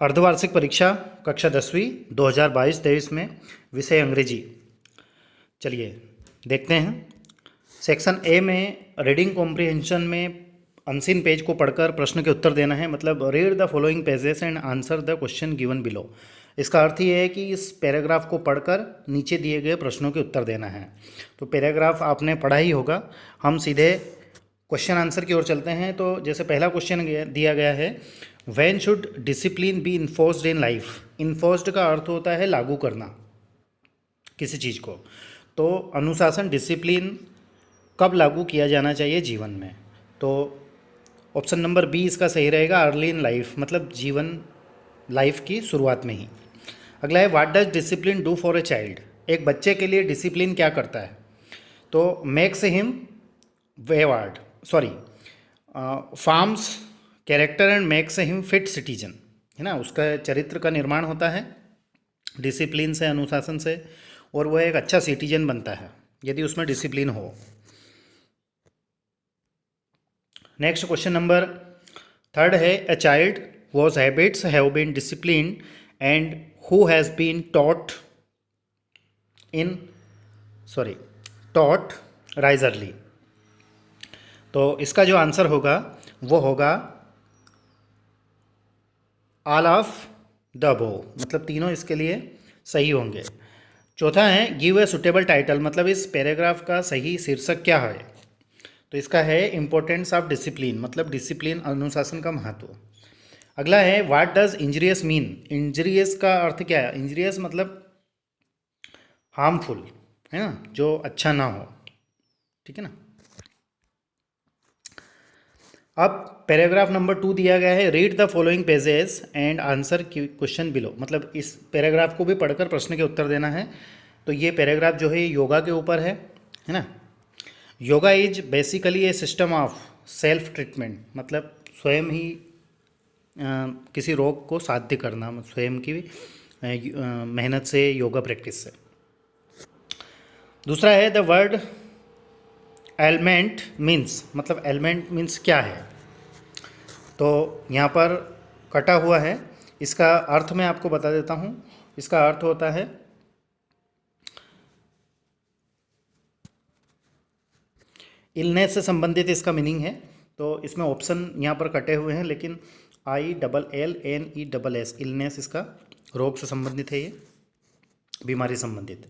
अर्धवार्षिक परीक्षा कक्षा 10वीं 2022-23 में विषय अंग्रेजी। चलिए देखते हैं। सेक्शन ए में रीडिंग कॉम्प्रिहेंशन में अनसीन पेज को पढ़कर प्रश्न के उत्तर देना है। मतलब read the following pages and answer the question given below. इसका अर्थ ये है कि इस पैराग्राफ को पढ़कर नीचे दिए गए प्रश्नों के उत्तर देना है। तो पैराग्राफ आपने पढ़ा ही होगा। हम सीधे क्वेश्चन आंसर की ओर चलते हैं। तो जैसे पहला क्वेश्चन दिया गया है, when should discipline B enforced in life. Enforced का अर्थ होता है लागू करना किसी चीज़ को। तो अनुशासन डिसिप्लिन कब लागू किया जाना चाहिए जीवन में। तो ऑप्शन नंबर बी इसका सही रहेगा, अर्ली इन लाइफ, मतलब जीवन लाइफ की शुरुआत में ही। अगला है, what does discipline do for a child. एक बच्चे के लिए डिसिप्लिन क्या करता है। तो makes him wayward forms character and makes him fit citizen, है ना। उसका चरित्र का निर्माण होता है डिसिप्लिन से, अनुशासन से, और वह एक अच्छा सिटीजन बनता है यदि उसमें डिसिप्लिन हो। नेक्स्ट क्वेश्चन नंबर थर्ड है, a child whose habits have been discipline and who has been taught rise early. तो इसका जो आंसर होगा वो होगा ऑल ऑफ द अबोव, मतलब तीनों इसके लिए सही होंगे। चौथा है, गिव ए सुटेबल टाइटल, मतलब इस पैराग्राफ का सही शीर्षक क्या है। तो इसका है इम्पोर्टेंस ऑफ डिसिप्लिन, मतलब डिसिप्लिन, अनुशासन का महत्व। अगला है, what does injurious mean. Injurious का अर्थ क्या है। इंजरियस मतलब हार्मफुल, है ना, जो अच्छा ना हो, ठीक है ना। अब पैराग्राफ नंबर 2 दिया गया है, read the following pages and answer question below, मतलब इस पैराग्राफ को भी पढ़कर प्रश्न के उत्तर देना है। तो ये पैराग्राफ जो है योगा के ऊपर है ना। Yoga is basically A system of self treatment, मतलब स्वयं ही किसी रोग को साध्य करना, स्वयं की मेहनत से, योगा प्रैक्टिस से। दूसरा है, द वर्ड एलमेंट मीन्स, मतलब एलिमेंट मीन्स क्या है। तो यहाँ पर कटा हुआ है, इसका अर्थ मैं आपको बता देता हूँ। इसका अर्थ होता है इलनेस से संबंधित इसका मीनिंग है। तो इसमें ऑप्शन यहाँ पर कटे हुए हैं, लेकिन ILLNESS, इलनेस इसका रोग से संबंधित है, ये बीमारी संबंधित।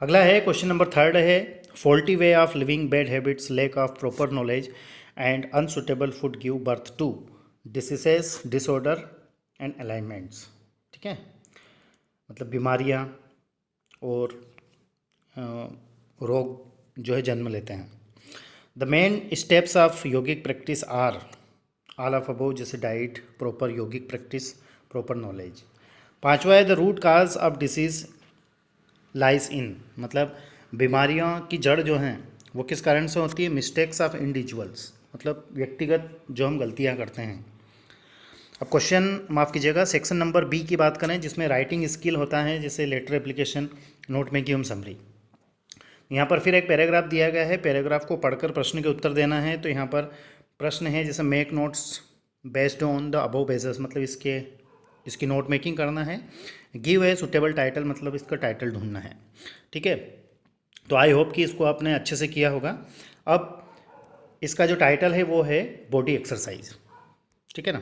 अगला है क्वेश्चन नंबर थर्ड है, faulty way of living, bad habits, lack of proper knowledge and unsuitable food give birth to diseases, disorder and alignments. ठीक है, मतलब बीमारियाँ और रोग जो है जन्म लेते हैं। The main steps of yogic practice are all of above, जैसे diet, proper yogic practice, proper knowledge. पांचवा है, the root cause of disease lies in, मतलब बीमारियों की जड़ जो हैं वो किस कारण से होती है। मिस्टेक्स ऑफ इंडिविजुअल्स, मतलब व्यक्तिगत जो हम गलतियां करते हैं। अब क्वेश्चन माफ़ कीजिएगा, सेक्शन नंबर बी की बात करें, जिसमें राइटिंग स्किल होता है, जैसे letter application, note making, summary. यहाँ पर फिर एक पैराग्राफ दिया गया है, पैराग्राफ को पढ़कर प्रश्न के उत्तर देना है। तो यहाँ पर प्रश्न है, जैसे make notes based on the above pages, मतलब इसकी नोट मेकिंग करना है। गिव ए सुटेबल टाइटल, मतलब इसका टाइटल ढूंढना है। ठीक है, तो आई होप कि इसको आपने अच्छे से किया होगा। अब इसका जो टाइटल है वो है बॉडी एक्सरसाइज, ठीक है ना।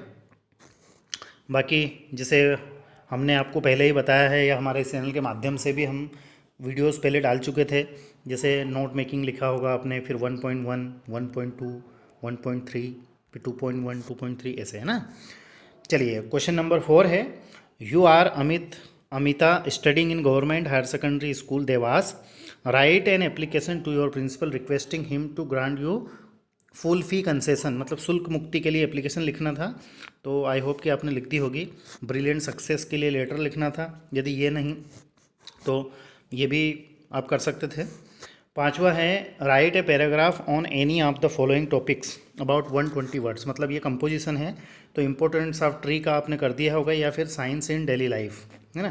बाकी जैसे हमने आपको पहले ही बताया है, या हमारे चैनल के माध्यम से भी हम वीडियोस पहले डाल चुके थे, जैसे नोट मेकिंग लिखा होगा आपने, फिर 1.1, 1.2, 1.3, फिर 2.1, 2.3, ऐसे, है ना। चलिए क्वेश्चन नंबर 4 है, you are Amita studying in government higher secondary school Dewas, write an application to your principal requesting him to grant you full fee concession, मतलब शुल्क मुक्ति के लिए एप्लीकेशन लिखना था। तो आई होप कि आपने लिख दी होगी। ब्रिलियंट सक्सेस के लिए लेटर लिखना था, यदि ये नहीं तो ये भी आप कर सकते थे। पांचवा है, right a paragraph on any of the following topics about 120 words, मतलब ये कंपोजिशन है। तो इम्पोर्टेंस ऑफ ट्री का आपने कर दिया होगा, या फिर साइंस इन डेली लाइफ, है ना।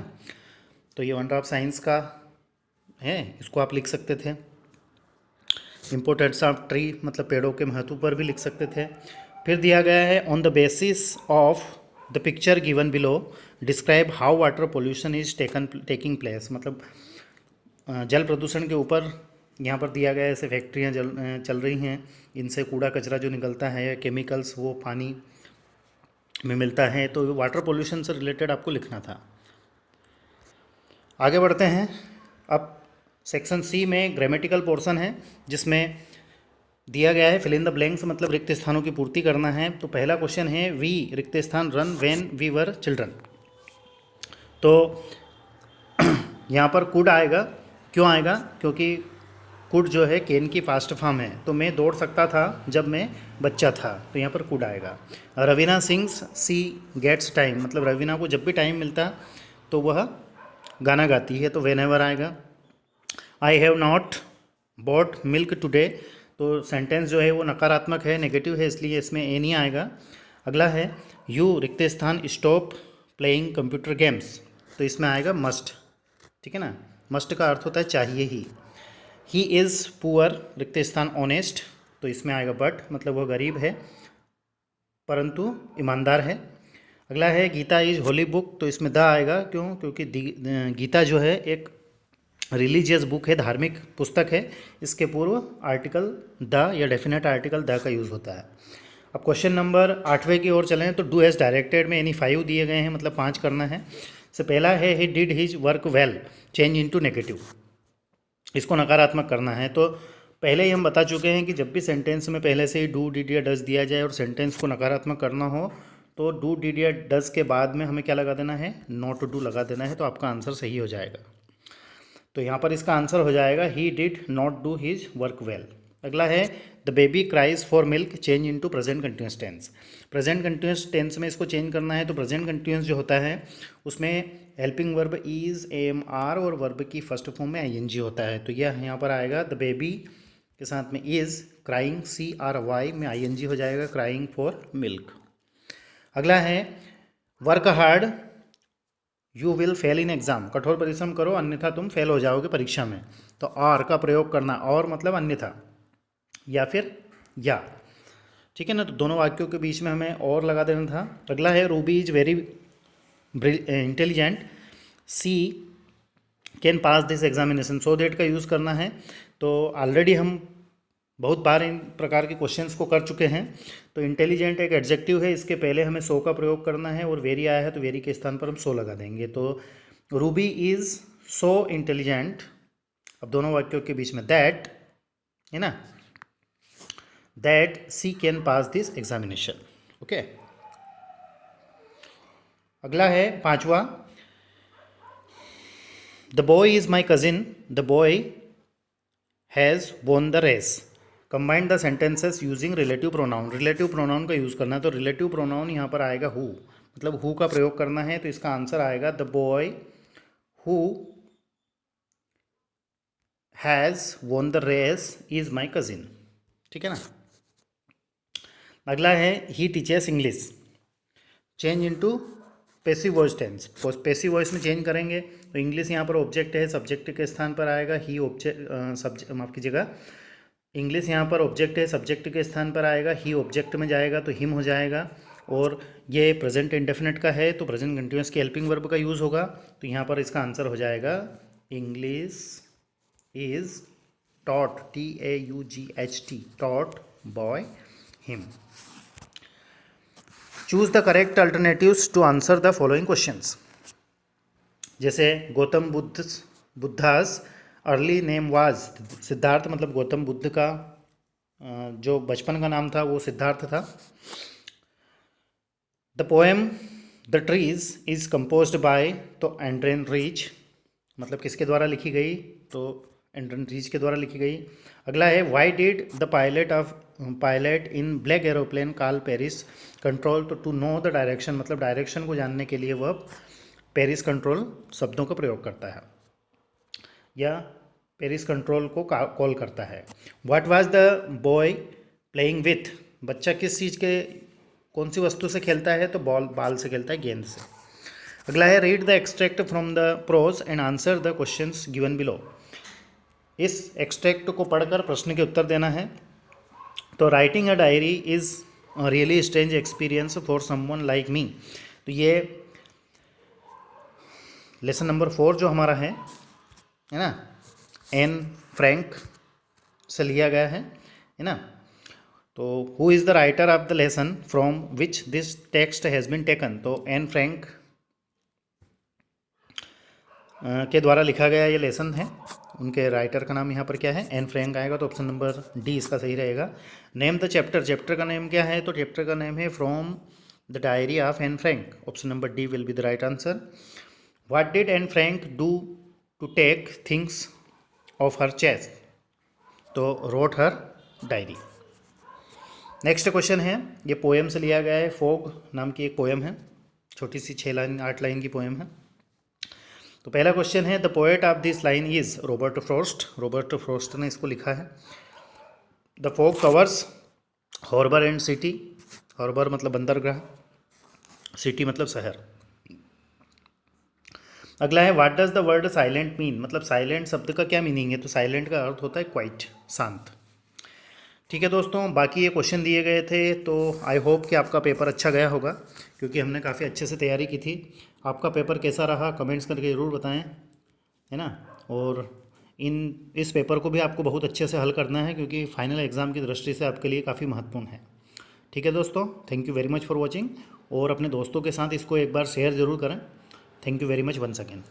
तो ये वंडर ऑफ साइंस का है, इसको आप लिख सकते थे। इम्पोर्टेंस ऑफ ट्री मतलब पेड़ों के महत्व पर भी लिख सकते थे। फिर दिया गया है, on the basis of the picture given below describe how water pollution is taking place. मतलब जल प्रदूषण के ऊपर यहाँ पर दिया गया ऐसे फैक्ट्रियाँ चल रही हैं, इनसे कूड़ा कचरा जो निकलता है, केमिकल्स वो पानी में मिलता है, तो वाटर पोल्यूशन से रिलेटेड आपको लिखना था। आगे बढ़ते हैं। अब सेक्शन सी में ग्रामेटिकल पोर्शन है जिसमें दिया गया है फिल इन द ब्लैंक्स, मतलब रिक्त स्थानों की पूर्ति करना है। तो पहला क्वेश्चन है वी रिक्त स्थान ran when we were children. तो यहाँ पर कुड आएगा, क्यों आएगा? क्योंकि कुड जो है केन की फास्ट फॉर्म है, तो मैं दौड़ सकता था जब मैं बच्चा था, तो यहाँ पर कुड आएगा। रवीना सिंग्स सी गेट्स टाइम, मतलब रवीना को जब भी टाइम मिलता तो वह गाना गाती है, तो वेन एवर आएगा। I have not bought milk today, तो सेंटेंस जो है वो नकारात्मक है, नेगेटिव है, इसलिए इसमें ए नहीं आएगा। अगला है यू रिक्त स्थान स्टॉप प्लेइंग कंप्यूटर गेम्स, तो इसमें आएगा मस्ट। ठीक है ना, मस्ट का अर्थ होता है चाहिए ही इज़ पुअर रिक्त स्थान ऑनेस्ट, तो इसमें आएगा बट, मतलब वह गरीब है परंतु ईमानदार है। अगला है गीता इज होली बुक, तो इसमें द आएगा, क्यों? क्योंकि गीता जो है एक रिलीजियस बुक है, धार्मिक पुस्तक है, इसके पूर्व आर्टिकल द या डेफिनेट आर्टिकल द का यूज़ होता है। अब क्वेश्चन नंबर 8वें की ओर चलें तो डू एज डायरेक्टेड में यानी 5 दिए गए हैं, मतलब 5 करना है। से पहला है he did his work well, change into negative, इसको नकारात्मक करना है। तो पहले ही हम बता चुके हैं कि जब भी सेंटेंस में पहले से ही डू डिड या डज दिया जाए और सेंटेंस को नकारात्मक करना हो तो डू डिड या डज के बाद में हमें क्या लगा देना है? नॉट डू लगा देना है, तो आपका आंसर सही हो जाएगा। तो यहाँ पर इसका आंसर हो जाएगा he did not do his work well. अगला है the baby cries for milk, change into present continuous tense. Present continuous tense में इसको चेंज करना है, तो प्रेजेंट कंटिन्यूस जो होता है उसमें helping verb is am are और वर्ब की फर्स्ट फॉर्म में आईएनजी होता है, तो यह यहाँ पर आएगा द बेबी के साथ में is, crying C R Y में आईएनजी हो जाएगा, क्राइंग फॉर मिल्क। अगला है work hard you will fail in exam, कठोर परिश्रम करो अन्यथा तुम फेल हो जाओगे परीक्षा में, तो और का प्रयोग करना, और मतलब अन्यथा या फिर या। ठीक है ना, तो दोनों वाक्यों के बीच में हमें और लगा देना था। अगला है Ruby is very intelligent she can pass this examination, so that का यूज़ करना है। तो ऑलरेडी हम बहुत बार इन प्रकार के क्वेश्चंस को कर चुके हैं। तो इंटेलिजेंट एक एडजेक्टिव है, इसके पहले हमें सो का प्रयोग करना है, और वेरी आया है तो वेरी के स्थान पर हम सो लगा देंगे। तो रूबी इज़ सो इंटेलिजेंट, अब दोनों वाक्यों के बीच में दैट है ना, that she can pass this examination. Okay, अगला है 5वां, the boy is my cousin, the boy has won the race, combined the sentences using relative pronoun. Relative pronoun का यूज़ करना है, तो रिलेटिव प्रोनाउन यहाँ पर आएगा हु, मतलब हु का प्रयोग करना है, तो इसका आंसर आएगा the boy who has won the race is my cousin. ठीक है ना। अगला है he teaches English, change into passive voice tense, passive voice में चेंज करेंगे, तो इंग्लिश यहाँ पर ऑब्जेक्ट है, सब्जेक्ट के स्थान पर आएगा ही, ऑब्जेक्ट माफ़ कीजिएगा, इंग्लिश यहाँ पर ऑब्जेक्ट है, सब्जेक्ट के स्थान पर आएगा, ही ऑब्जेक्ट में जाएगा तो हिम हो जाएगा, और ये प्रेजेंट इंडेफिनिट का है तो प्रेजेंट कंटिन्यूअस की हेल्पिंग वर्ब का यूज़ होगा, तो यहाँ पर इसका आंसर हो जाएगा English is taught, TAUGHT, taught by him. Choose the correct alternatives to answer the following questions. जैसे Gautam Buddha's early name was Siddharth, मतलब गौतम बुद्ध का जो बचपन का नाम था वो सिद्धार्थ था। The poem the trees is composed bye, तो एंड्रेन रीच, मतलब किसके द्वारा लिखी गई? तो एंड्रेन रीच के द्वारा लिखी गई। अगला है why did the pilot in black aeroplane call Paris control, तो टू नो द डायरेक्शन, मतलब डायरेक्शन को जानने के लिए वह पेरिस कंट्रोल शब्दों का प्रयोग करता है या पेरिस कंट्रोल को कॉल करता है। What was the boy playing with, बच्चा किस चीज़ के, कौन सी वस्तु से खेलता है? तो बाल से खेलता है, गेंद से। अगला है read the extract from the prose and answer the questions given below, इस एक्सट्रैक्ट को पढ़कर प्रश्न के उत्तर देना है। तो writing a diary is really strange experience for someone like me, तो ये लेसन नंबर 4 जो हमारा है ना, एन फ्रैंक से लिया गया है ना। तो who is the writer of the lesson from which this text has been taken, तो एन फ्रैंक के द्वारा लिखा गया ये लेसन है। उनके राइटर का नाम यहाँ पर क्या है, एन फ्रैंक आएगा, तो ऑप्शन नंबर डी इसका सही रहेगा। नेम द चैप्टर, चैप्टर का नेम क्या है, तो चैप्टर का नेम है from the diary of Anne Frank, option number D will be the right answer. What did Anne Frank do to take things of her chest, तो wrote her diary. Next question है, ये poem से लिया गया है, fog नाम की एक पोएम है, छोटी सी 6 लाइन 8 लाइन की पोएम है। तो पहला क्वेश्चन है, the poet of this line is Robert Frost, Robert Frost ने इसको लिखा है। The fog covers harbour and city, harbour मतलब बंदरगाह, सिटी मतलब शहर। अगला है, what does the word silent mean, मतलब साइलेंट शब्द का क्या मीनिंग है, तो साइलेंट का अर्थ होता है क्वाइट, शांत। ठीक है दोस्तों, बाकी ये क्वेश्चन दिए गए थे, तो आई होप कि आपका पेपर अच्छा गया होगा, क्योंकि हमने काफ़ी अच्छे से तैयारी की थी। आपका पेपर कैसा रहा कमेंट्स करके ज़रूर बताएं, है ना। और इस पेपर को भी आपको बहुत अच्छे से हल करना है, क्योंकि फाइनल एग्ज़ाम की दृष्टि से आपके लिए काफ़ी महत्वपूर्ण है। ठीक है दोस्तों, thank you very much for watching, और अपने दोस्तों के साथ इसको एक बार शेयर ज़रूर करें। Thank you very much once again.